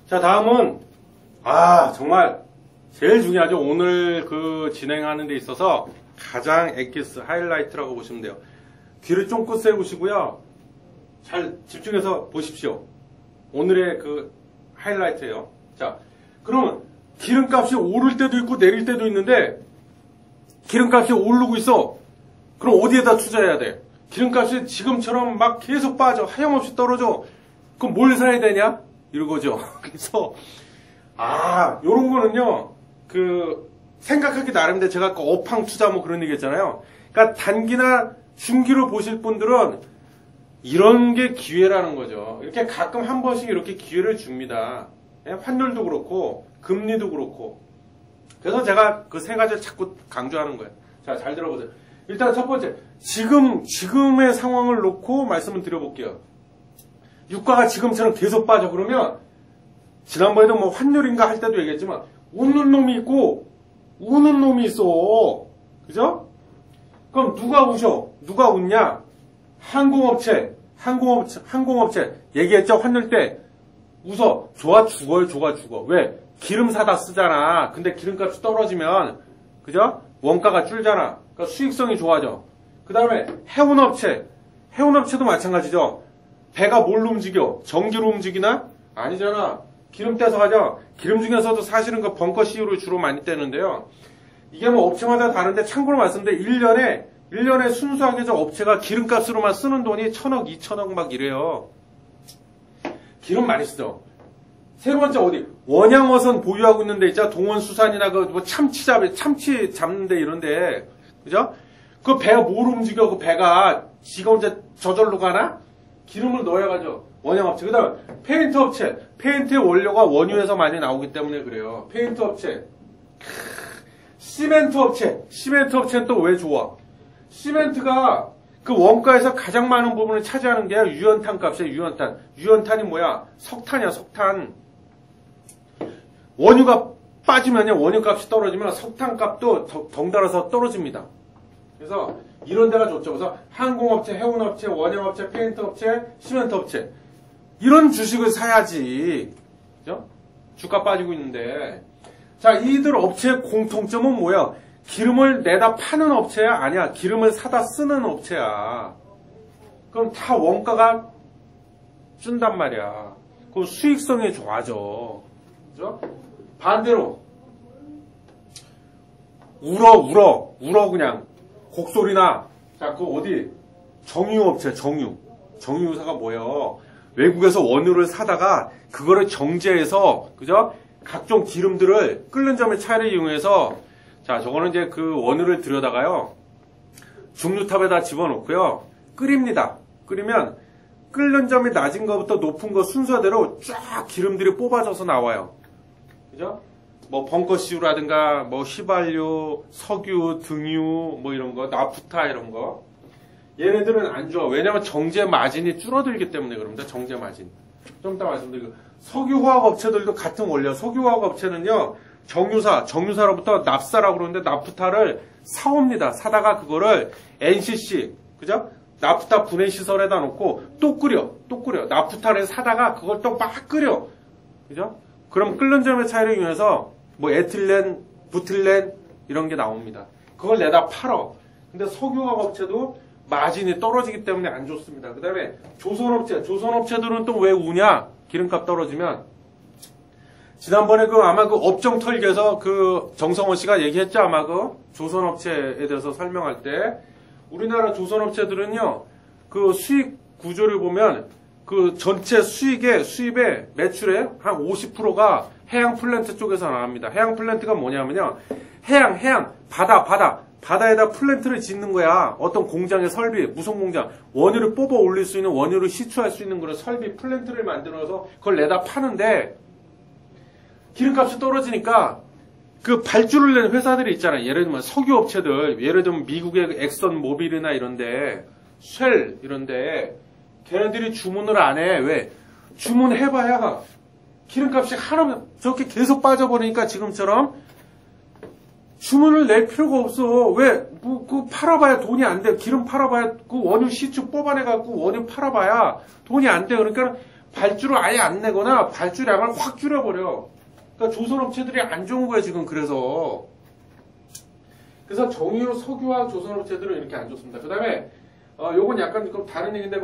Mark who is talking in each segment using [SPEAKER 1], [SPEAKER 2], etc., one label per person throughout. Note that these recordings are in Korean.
[SPEAKER 1] 자, 다음은 정말 제일 중요하죠. 오늘 그 진행하는 데 있어서 가장 엑기스 하이라이트라고 보시면 돼요. 귀를 쫑긋 세우시고요. 잘 집중해서 보십시오. 오늘의 그 하이라이트예요. 자, 그러면 기름값이 오를 때도 있고 내릴 때도 있는데 기름값이 오르고 있어. 그럼 어디에다 투자해야 돼? 기름값이 지금처럼 막 계속 빠져. 하염없이 떨어져. 그럼 뭘 사야 되냐? 이러거죠. 그래서 요런 거는요. 생각하기 나름인데 제가 아까 업황 투자 뭐 그런 얘기 했잖아요. 그러니까 단기나 중기로 보실 분들은 이런 게 기회라는 거죠. 이렇게 가끔 한 번씩 이렇게 기회를 줍니다. 환율도 그렇고 금리도 그렇고. 그래서 제가 그 세 가지를 자꾸 강조하는 거예요. 자, 잘 들어보세요. 일단 첫 번째, 지금의 상황을 놓고 말씀을 드려볼게요. 유가가 지금처럼 계속 빠져. 그러면 지난번에도 뭐 환율인가 할 때도 얘기했지만 웃는 놈이 있고 우는 놈이 있어. 그죠? 그럼 누가 우셔? 누가 웃냐? 항공업체 얘기했죠? 환율 때 웃어. 좋아 죽어요. 좋아 죽어. 왜? 기름 사다 쓰잖아. 근데 기름값이 떨어지면 그죠? 원가가 줄잖아. 그러니까 수익성이 좋아져. 그 다음에 해운업체도 마찬가지죠. 배가 뭘로 움직여? 전기로 움직이나? 아니잖아. 기름 떼서 가죠. 기름 중에서도 사실은 그 벙커 CU를 주로 많이 떼는데요. 이게 뭐 업체마다 다른데 참고로 말씀드려 1년에 순수하게 저 업체가 기름값으로만 쓰는 돈이 1,000억, 2,000억 막 이래요. 기름 많이 쓰죠. 세 번째 어디? 원양어선 보유하고 있는 데 있잖아. 동원수산이나 참치 잡는 데 이런데. 그죠? 그 배가 뭘 움직여? 그 배가 지가 혼자 저절로 가나? 기름을 넣어야 가죠. 원양업체. 그 다음 페인트 업체. 페인트의 원료가 원유에서 많이 나오기 때문에 그래요. 페인트 업체. 시멘트 업체는 또 왜 좋아? 시멘트가 그 원가에서 가장 많은 부분을 차지하는 게 유연탄 값이에요. 유연탄. 유연탄이 뭐야? 석탄이야. 석탄. 원유가 빠지면요. 원유값이 떨어지면 석탄값도 덩달아서 떨어집니다. 그래서 이런 데가 좋죠. 그래서 항공업체, 해운업체, 원양업체, 페인트업체, 시멘트업체 이런 주식을 사야지. 그죠? 주가 빠지고 있는데. 자, 이들 업체의 공통점은 뭐야? 기름을 내다 파는 업체야? 아니야. 기름을 사다 쓰는 업체야. 그럼 다 원가가 준단 말이야. 그럼 수익성이 좋아져. 그죠? 반대로 울어 그냥 곡소리나. 자, 그 어디 정유업체, 정유사가 뭐예요? 외국에서 원유를 사다가 그거를 정제해서 그죠? 각종 기름들을 끓는 점의 차이를 이용해서 자, 저거는 이제 그 원유를 들여다가요. 중류탑에다 집어넣고요. 끓입니다. 끓이면 끓는 점이 낮은 것부터 높은 거 순서대로 쫙 기름들이 뽑아져서 나와요. 그죠? 뭐 벙커CU라든가 뭐 휘발유, 석유, 등유 뭐 이런 거, 나프타 이런 거. 얘네들은 안 좋아. 왜냐면 정제 마진이 줄어들기 때문에 그럽니다. 정제 마진. 좀 이따 말씀드리고. 석유화학 업체들도 같은 원리야. 석유화학 업체는요. 정유사로부터 납사라고 그러는데 나프타를 사옵니다. 사다가 그거를 NCC, 그죠? 나프타 분해 시설에다 놓고 또 끓여. 나프타를 사다가 그걸 또 막 끓여. 그죠? 그럼 끓는 점의 차이를 이용해서 뭐 에틸렌, 부틸렌 이런 게 나옵니다. 그걸 내다 팔어. 근데 석유화학 업체도 마진이 떨어지기 때문에 안 좋습니다. 그 다음에 조선업체들은 또 왜 우냐? 기름값 떨어지면. 지난번에 아마 그 업종 털기에서 그 정성원 씨가 얘기했죠. 아마 그 조선업체에 대해서 설명할 때. 우리나라 조선업체들은요, 그 수익 구조를 보면 그 전체 수입의 매출의 한 50%가 해양 플랜트 쪽에서 나옵니다. 해양 플랜트가 뭐냐면요. 바다에다 플랜트를 짓는 거야. 어떤 공장의 설비, 무슨 공장, 원유를 뽑아 올릴 수 있는, 원유를 시추할 수 있는 그런 설비 플랜트를 만들어서 그걸 내다 파는데 기름값이 떨어지니까 그 발주를 내는 회사들이 있잖아요. 예를 들면 석유업체들, 예를 들면 미국의 엑선 모빌이나 이런데, 쉘 이런데 걔네들이 주문을 안 해. 왜? 주문해봐야 기름값이 하나면 저렇게 계속 빠져버리니까 지금처럼 주문을 낼 필요가 없어. 왜? 그 팔아봐야 돈이 안 돼. 기름 팔아봐야 그 원유 시추 뽑아내갖고 원유 팔아봐야 돈이 안 돼. 그러니까 발주를 아예 안 내거나 발주량을 확 줄여버려. 그러니까 조선업체들이 안 좋은 거야, 지금. 그래서 정유, 석유화 조선업체들은 이렇게 안 좋습니다. 그 다음에, 요건 약간 좀 다른 얘기인데,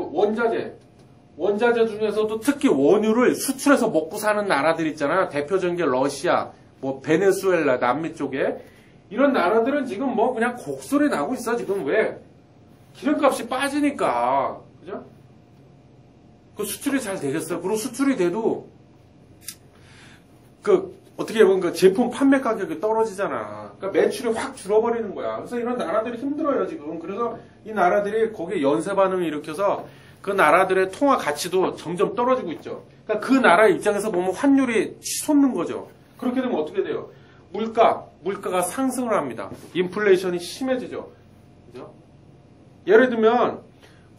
[SPEAKER 1] 원자재 중에서도 특히 원유를 수출해서 먹고 사는 나라들 있잖아. 대표적인 게 러시아, 뭐, 베네수엘라, 남미 쪽에. 이런 나라들은 지금 뭐 그냥 곡소리 나고 있어, 지금. 왜? 기름값이 빠지니까. 그죠? 그 수출이 잘 되겠어요. 그리고 수출이 돼도, 어떻게 보면 그 제품 판매 가격이 떨어지잖아. 그러니까 매출이 확 줄어버리는 거야. 그래서 이런 나라들이 힘들어요, 지금. 그래서 이 나라들이 거기에 연쇄 반응을 일으켜서 그 나라들의 통화 가치도 점점 떨어지고 있죠. 그러니까 그 나라 입장에서 보면 환율이 치솟는 거죠. 그렇게 되면 어떻게 돼요? 물가가 상승을 합니다. 인플레이션이 심해지죠. 그죠? 예를 들면,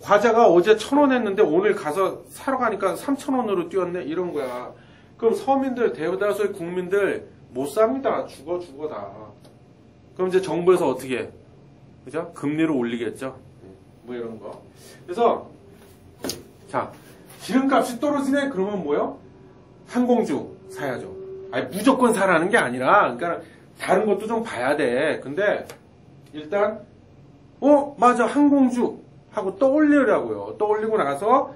[SPEAKER 1] 과자가 어제 1,000원 했는데 오늘 가서 사러 가니까 3,000원으로 뛰었네? 이런 거야. 그럼 서민들, 대다수의 국민들 못 삽니다. 죽어 다. 그럼 이제 정부에서 어떻게 해? 그죠? 금리를 올리겠죠? 뭐 이런 거. 그래서, 자, 기름값이 떨어지네? 그러면 뭐요? 항공주 사야죠. 아니, 무조건 사라는 게 아니라, 그러니까 다른 것도 좀 봐야 돼. 근데 일단 맞아, 항공주 하고 떠올리라고요. 떠올리고 나서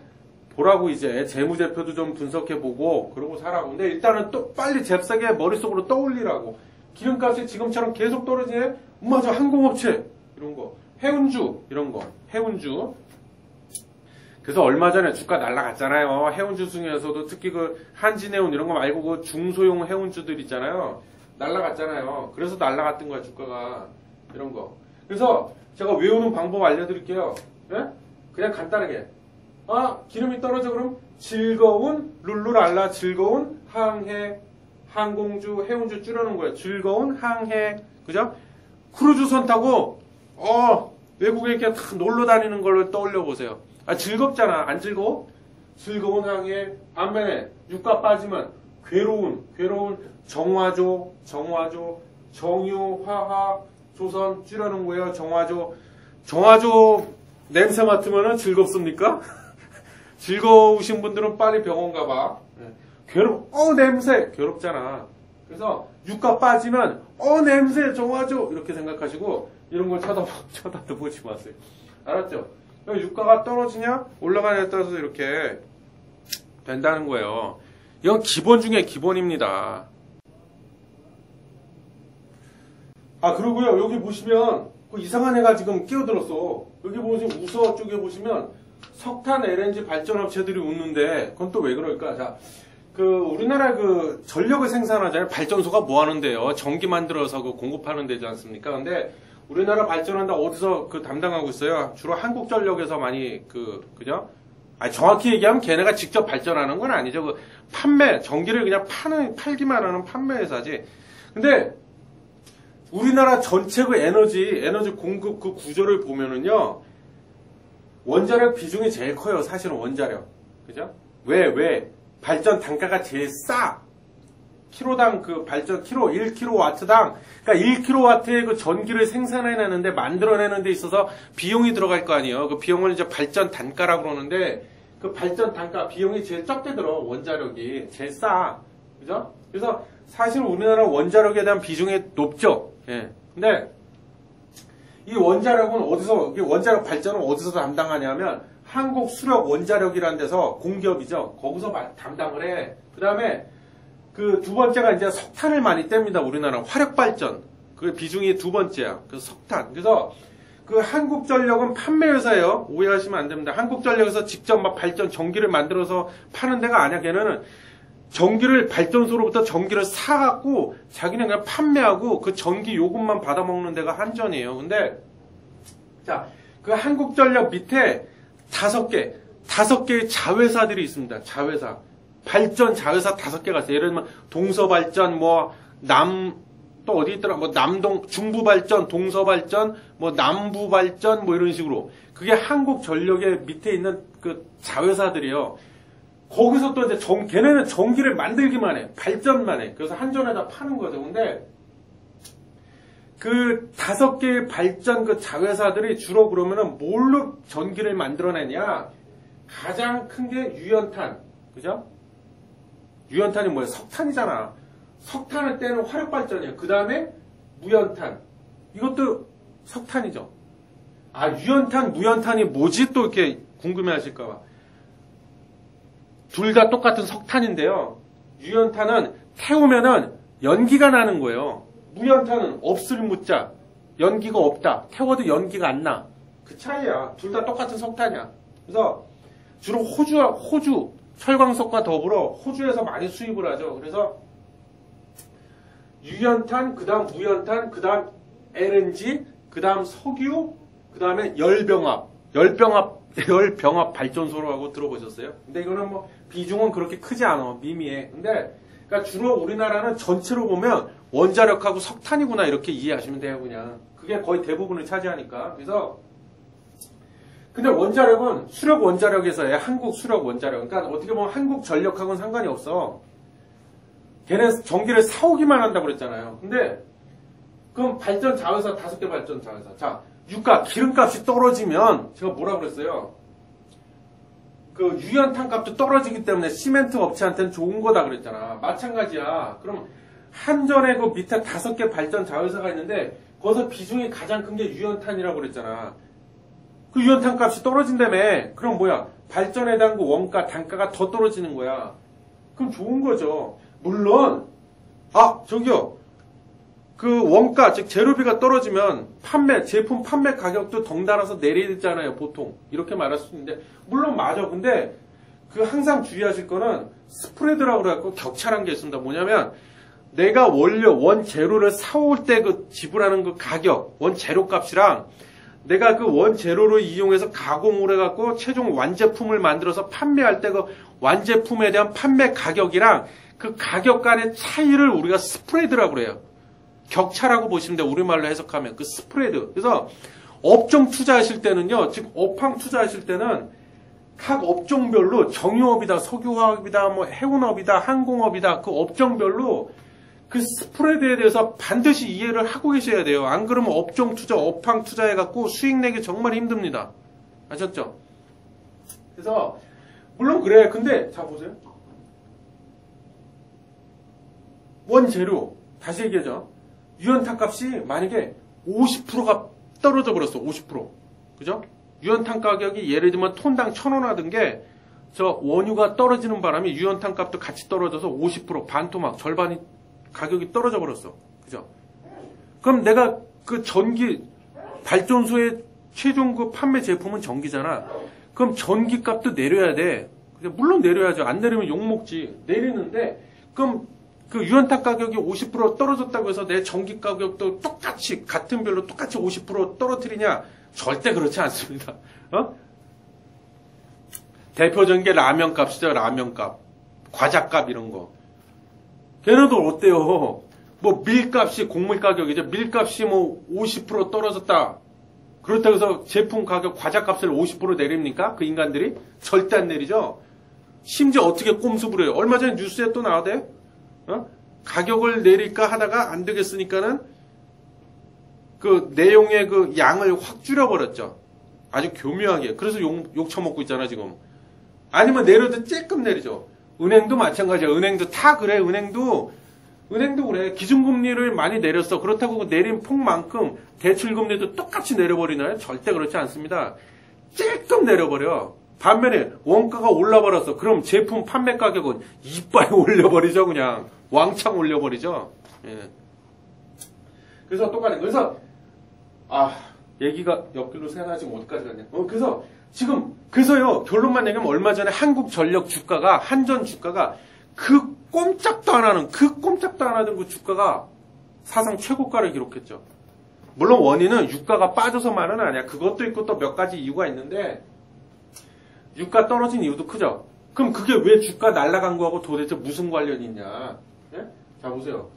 [SPEAKER 1] 보라고, 이제 재무제표도 좀 분석해보고 그러고 사라고. 근데 일단은 또 빨리 잽싸게 머릿속으로 떠올리라고. 기름값이 지금처럼 계속 떨어지네? 맞아, 항공업체 이런 거, 해운주 이런 거, 해운주. 그래서 얼마 전에 주가 날라갔잖아요. 해운주 중에서도 특히 그 한진해운 이런 거 말고 그 중소형 해운주들 있잖아요. 날라갔잖아요. 그래서 날라갔던 거야, 주가가. 이런 거. 그래서 제가 외우는 방법 알려드릴게요. 예? 그냥 간단하게. 기름이 떨어져. 그럼 즐거운 룰루랄라, 즐거운 항해, 항공주, 해운주 줄여놓은 거예요. 즐거운 항해. 그죠? 크루즈선 타고 외국에 이렇게 놀러 다니는 걸로 떠올려 보세요. 즐겁잖아. 안 즐거워? 즐거운 항해. 반면에 유가 빠지면 괴로운 정화조, 정유, 화학, 조선 줄여놓은 거예요. 정화조 냄새 맡으면 즐겁습니까? 즐거우신 분들은 빨리 병원 가봐. 냄새 괴롭잖아. 그래서 유가 빠지면 냄새, 정화조 이렇게 생각하시고 이런 걸 쳐다도 보지 마세요. 알았죠? 유가가 떨어지냐 올라가냐에 따라서 이렇게 된다는 거예요. 이건 기본 중에 기본입니다. 그리고요, 여기 보시면 그 이상한 애가 지금 끼어들었어. 여기 보시면 우서 쪽에 보시면 석탄 LNG 발전업체들이 웃는데 그건 또 왜 그럴까? 자, 우리나라 전력을 생산하잖아요. 발전소가 뭐 하는데요? 전기 만들어서 공급하는 데지 않습니까? 근데 우리나라 발전한다 어디서 담당하고 있어요? 주로 한국전력에서 많이 그죠? 정확히 얘기하면 걔네가 직접 발전하는 건 아니죠. 전기를 그냥 팔기만 하는 판매 회사지. 근데 우리나라 전체 에너지 공급 구조를 보면은요, 원자력 비중이 제일 커요. 사실은 원자력. 그죠? 왜? 발전 단가가 제일 싸. 키로당 발전, 1kW당, 그러니까 1kW의 전기를 생산해내는데, 만들어내는 데 있어서 비용이 들어갈 거 아니에요. 그 비용을 이제 발전 단가라고 그러는데, 그 발전 단가, 비용이 제일 적게 들어. 원자력이. 제일 싸. 그죠? 그래서 사실 우리나라 원자력에 대한 비중이 높죠. 예. 근데 이 원자력은 원자력 발전은 어디서 담당하냐면 한국수력 원자력이라는 데서 공기업이죠. 거기서 담당을 해. 그 다음에 두 번째가 이제 석탄을 많이 뗍니다. 우리나라 화력발전. 그 비중이 두 번째야. 석탄. 그래서 한국전력은 판매회사예요. 오해하시면 안 됩니다. 한국전력에서 직접 전기를 만들어서 파는 데가 아니야. 걔네는 발전소로부터 전기를 사갖고 자기는 그냥 판매하고 그 전기 요금만 받아먹는 데가 한전이에요. 근데, 자, 한국전력 밑에 5개의 자회사들이 있습니다. 자회사. 발전 자회사 5개가 있어요. 예를 들면, 동서발전, 또 어디 있더라? 중부발전, 동서발전, 남부발전, 이런 식으로. 그게 한국전력의 밑에 있는 자회사들이에요. 거기서 또 이제 걔네는 전기를 만들기만 해. 발전만 해. 그래서 한전에다 파는 거죠. 근데 5개의 발전 자회사들이 주로 그러면은 뭘로 전기를 만들어내냐? 가장 큰 게 유연탄. 그죠? 유연탄이 뭐야? 석탄이잖아. 석탄을 떼는 화력발전이에요. 그 다음에 무연탄. 이것도 석탄이죠. 아, 유연탄, 무연탄이 뭐지? 또 이렇게 궁금해 하실까봐. 둘 다 똑같은 석탄인데요. 유연탄은 태우면은 연기가 나는 거예요. 무연탄은 없을 무자. 연기가 없다. 태워도 연기가 안 나. 그 차이야. 둘 다 똑같은 석탄이야. 그래서 주로 호주, 철광석과 더불어 호주에서 많이 수입을 하죠. 그래서 유연탄, 그 다음 무연탄, 그 다음 LNG, 그 다음 석유, 그 다음에 열병합 발전소라고 들어보셨어요? 근데 이거는 뭐 비중은 그렇게 크지 않아. 미미해. 근데 그러니까 주로 우리나라는 전체로 보면 원자력하고 석탄이구나 이렇게 이해하시면 돼요. 그냥 그게 거의 대부분을 차지하니까. 그래서 근데 원자력은 수력 원자력에서의 한국 수력 원자력. 그러니까 어떻게 보면 한국 전력하고는 상관이 없어. 걔네 전기를 사오기만 한다고 그랬잖아요. 근데 그럼 발전 자회사 5개 발전 자회사. 자, 유가 기름값이 떨어지면 제가 뭐라 그랬어요? 그 유연탄 값도 떨어지기 때문에 시멘트 업체한테는 좋은 거다 그랬잖아. 마찬가지야. 그럼 한전에 그 밑에 5개 발전 자회사가 있는데 거기서 비중이 가장 큰 게 유연탄이라고 그랬잖아. 그 유연탄 값이 떨어진다며. 그럼 뭐야? 발전에 대한 그 원가, 단가가 더 떨어지는 거야. 그럼 좋은 거죠. 물론 저기요. 그 원가, 즉 재료비가 떨어지면 제품 판매 가격도 덩달아서 내리잖아요, 보통. 이렇게 말할 수 있는데, 물론 맞아. 근데 그 항상 주의하실 거는 스프레드라고 그래갖고 격차란 게 있습니다. 뭐냐면 내가 원재료를 사올 때 그 지불하는 그 가격, 원재료 값이랑 내가 그 원재료를 이용해서 가공을 해갖고 최종 완제품을 만들어서 판매할 때 그 완제품에 대한 판매 가격이랑 그 가격 간의 차이를 우리가 스프레드라고 그래요. 격차라고 보시면 돼요. 우리말로 해석하면 그 스프레드. 그래서 업종 투자하실 때는요, 즉 업황 투자하실 때는 각 업종별로 정유업이다, 석유화학이다, 뭐 해운업이다, 항공업이다, 그 업종별로 그 스프레드에 대해서 반드시 이해를 하고 계셔야 돼요. 안 그러면 업종 투자, 업황 투자해갖고 수익 내기 정말 힘듭니다. 아셨죠? 그래서 물론 그래. 근데 자 보세요. 원재료 다시 얘기하죠. 유연탄 값이 만약에 50%가 떨어져 버렸어. 50%. 그죠? 유연탄 가격이 예를 들면 톤당 1,000원 하던 게 저 원유가 떨어지는 바람에 유연탄 값도 같이 떨어져서 50% 반토막 절반이 가격이 떨어져 버렸어. 그죠? 그럼 내가 그 전기 발전소의 최종 그 판매 제품은 전기잖아. 그럼 전기 값도 내려야 돼. 물론 내려야죠. 안 내리면 욕먹지. 내리는데 그럼 그 유연탄 가격이 50% 떨어졌다고 해서 내 전기 가격도 똑같이 같은 별로 똑같이 50% 떨어뜨리냐? 절대 그렇지 않습니다. 대표적인 게 라면 값이죠. 라면 값, 과자 값 이런 거. 걔네들 어때요? 뭐 밀값이 곡물 가격이죠. 밀값이 뭐 50% 떨어졌다. 그렇다고 해서 제품 가격 과자 값을 50% 내립니까? 그 인간들이 절대 안 내리죠. 심지어 어떻게 꼼수부려 해요? 얼마 전에 뉴스에 또 나와대. 가격을 내릴까 하다가 안 되겠으니까는 그 내용의 그 양을 확 줄여버렸죠. 아주 교묘하게. 그래서 욕 처먹고 있잖아, 지금. 아니면 내려도 쬐끔 내리죠. 은행도 마찬가지야. 은행도 다 그래. 은행도 그래. 기준금리를 많이 내렸어. 그렇다고 그 내린 폭만큼 대출금리도 똑같이 내려버리나요? 절대 그렇지 않습니다. 쬐끔 내려버려. 반면에 원가가 올라버렸어. 그럼 제품 판매 가격은 이빨 올려버리죠. 그냥 왕창 올려버리죠. 예. 그래서 똑같은. 그래서 얘기가 옆길로 새나 지금 어디까지 갔냐. 그래서요 결론만 얘기하면 얼마 전에 한국전력 주가가 한전 주가가 그 꼼짝도 안 하던 그 주가가 사상 최고가를 기록했죠. 물론 원인은 유가가 빠져서만은 아니야. 그것도 있고 또 몇 가지 이유가 있는데. 유가 떨어진 이유도 크죠. 그럼 그게 왜 주가 날아간 거하고 도대체 무슨 관련이 있냐? 예? 자 보세요.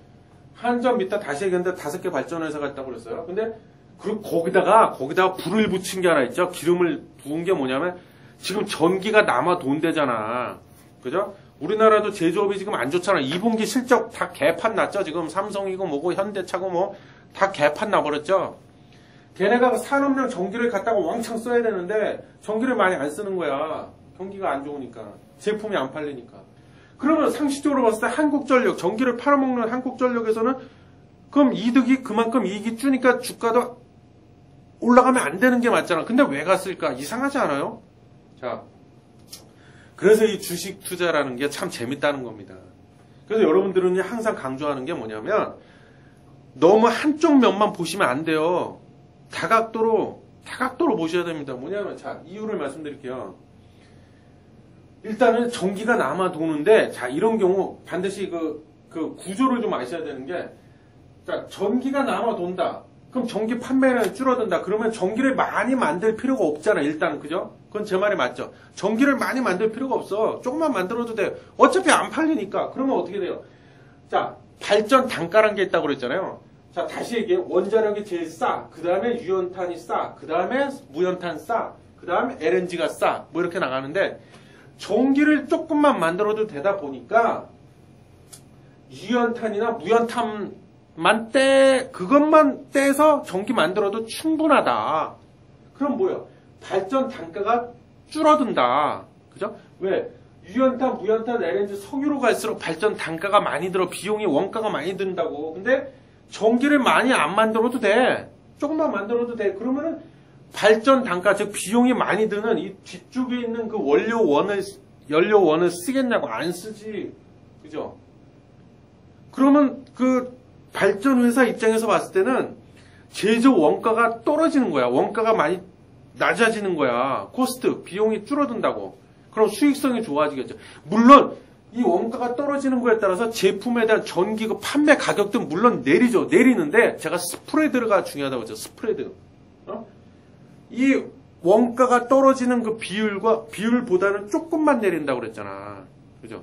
[SPEAKER 1] 한전 밑에 다시 얘기했는데 5개 발전회사가 있다고 그랬어요. 근데 그리고 거기다가 불을 붙인 게 하나 있죠. 기름을 부은 게 뭐냐면 지금 전기가 남아 돈대잖아. 그죠? 우리나라도 제조업이 지금 안 좋잖아. 2분기 실적 다 개판 났죠. 지금 삼성이고 뭐고 현대차고 뭐 다 개판 나버렸죠. 걔네가 산업용 전기를 갖다가 왕창 써야 되는데 전기를 많이 안 쓰는 거야. 경기가 안 좋으니까. 제품이 안 팔리니까. 그러면 상식적으로 봤을 때 한국전력, 전기를 팔아먹는 한국전력에서는 그럼 이득이 그만큼 이익이 주니까 주가도 올라가면 안 되는 게 맞잖아. 근데 왜 갔을까? 이상하지 않아요? 자, 그래서 이 주식 투자라는 게 참 재밌다는 겁니다. 그래서 여러분들은 항상 강조하는 게 뭐냐면 너무 한쪽 면만 보시면 안 돼요. 다각도로 보셔야 됩니다. 뭐냐면 자, 이유를 말씀드릴게요. 일단은 전기가 남아 도는데 자, 이런 경우 반드시 그 구조를 좀 아셔야 되는 게 자, 전기가 남아 돈다. 그럼 전기 판매량이 줄어든다. 그러면 전기를 많이 만들 필요가 없잖아. 일단 그죠? 그건 제 말이 맞죠. 전기를 많이 만들 필요가 없어. 조금만 만들어도 돼. 어차피 안 팔리니까. 그러면 어떻게 돼요? 자, 발전 단가라는 게 있다고 그랬잖아요. 자, 다시 얘기해. 원자력이 제일 싸. 그 다음에 유연탄이 싸. 그 다음에 무연탄 싸. 그 다음에 LNG가 싸. 뭐 이렇게 나가는데 전기를 조금만 만들어도 되다 보니까 유연탄이나 무연탄만 그것만 떼서 전기 만들어도 충분하다. 그럼 뭐야? 발전 단가가 줄어든다. 그죠? 왜? 유연탄, 무연탄, LNG, 석유로 갈수록 발전 단가가 많이 들어. 비용이 원가가 많이 든다고. 근데 전기를 많이 안 만들어도 돼. 조금만 만들어도 돼. 그러면은 발전 단가, 즉 비용이 많이 드는 이 뒤쪽에 있는 그 연료원을 쓰겠냐고. 안 쓰지. 그죠? 그러면 그 발전회사 입장에서 봤을 때는 제조 원가가 떨어지는 거야. 원가가 많이 낮아지는 거야. 코스트, 비용이 줄어든다고. 그럼 수익성이 좋아지겠죠. 물론 이 원가가 떨어지는 거에 따라서 제품에 대한 전기 그 판매 가격도 물론 내리죠. 내리는데 제가 스프레드가 중요하다고 했죠. 스프레드. 이 원가가 떨어지는 그 비율보다는 조금만 내린다고 그랬잖아. 그죠?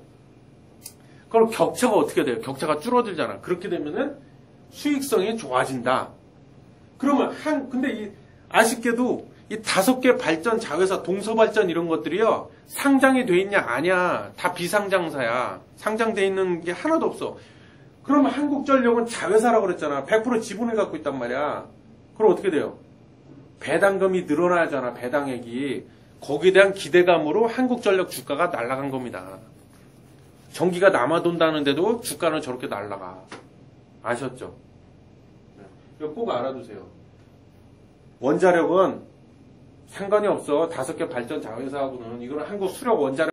[SPEAKER 1] 그럼 격차가 어떻게 돼요? 격차가 줄어들잖아. 그렇게 되면은 수익성이 좋아진다. 그러면 근데 아쉽게도 이 5개 발전 자회사, 동서발전 이런 것들이요. 상장이 돼 있냐? 아니야. 다 비상장사야. 상장돼 있는 게 하나도 없어. 그러면 한국전력은 자회사라고 그랬잖아. 100% 지분을 갖고 있단 말이야. 그럼 어떻게 돼요? 배당금이 늘어나잖아. 배당액이. 거기에 대한 기대감으로 한국전력 주가가 날아간 겁니다. 전기가 남아돈다는데도 주가는 저렇게 날아가. 아셨죠? 이거 꼭 알아두세요. 원자력은 상관이 없어. 5개 발전 자회사하고는. 이거는 한국 수력 원자력